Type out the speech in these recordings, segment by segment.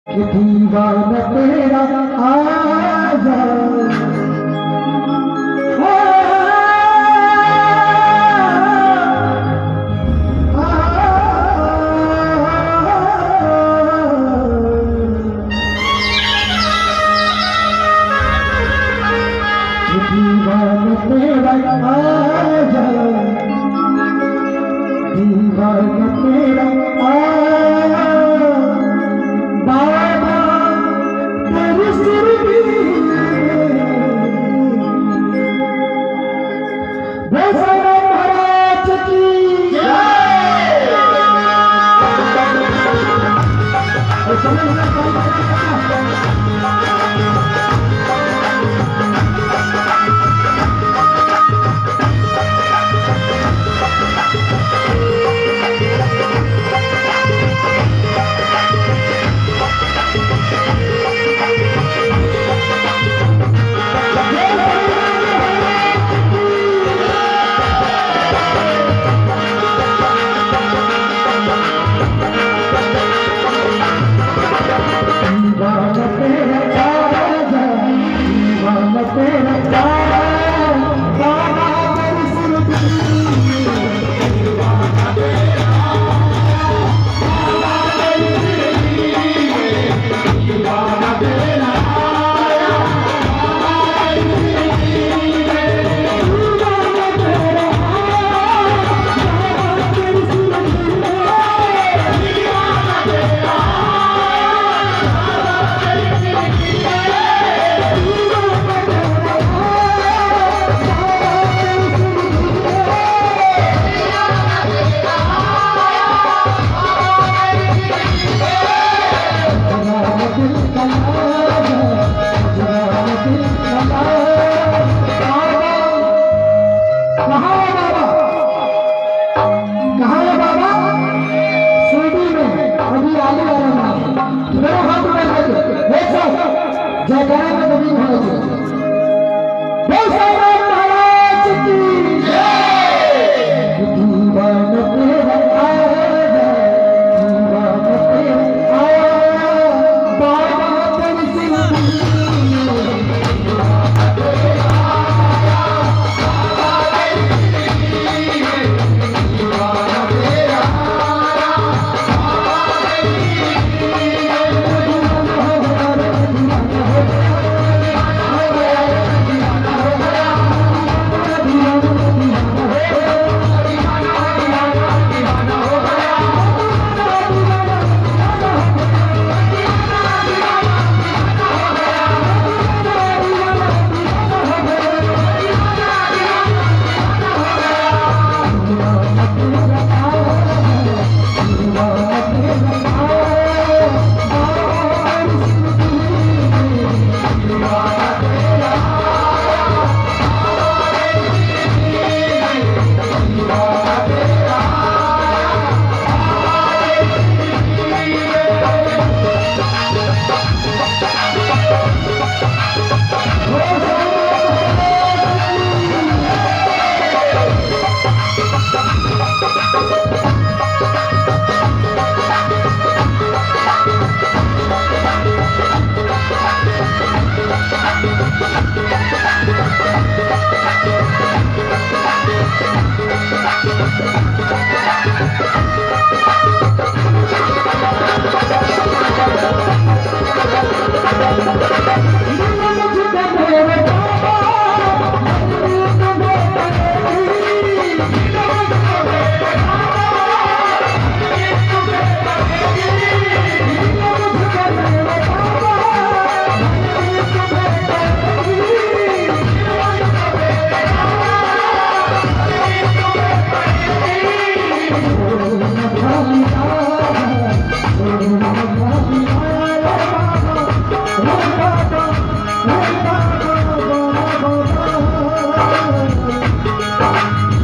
कि दीवाना तेरा आजा दीवाना तेरा आजा दीवाना तेरा आजा बाबा तेरी सुरभि दशरथ महाराज की जयकारा में कभी होना चाहिए। दशरथ महाराज की दीवाना तेरा आजा दीवाना तेरा आजा बाबा तेरी सुरभि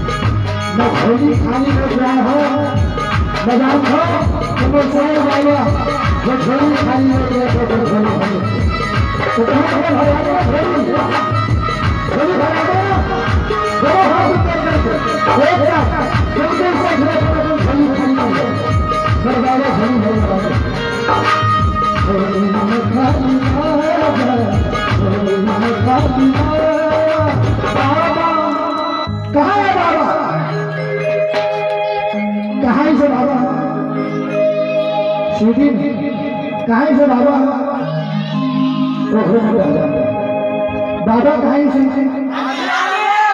होली खाली में गया हो बाजार को समोसा वाला जो होली खाली में गया तो होली खाली तो कहां भरा होली भरा दो हाथ ऊपर करके एक साथ जल्दी से होली खाली में दरबार होली भरा कहाँ है बाबा? कहाँ से बाबा? सीधी कहाँ से बाबा? बाबा कहाँ से?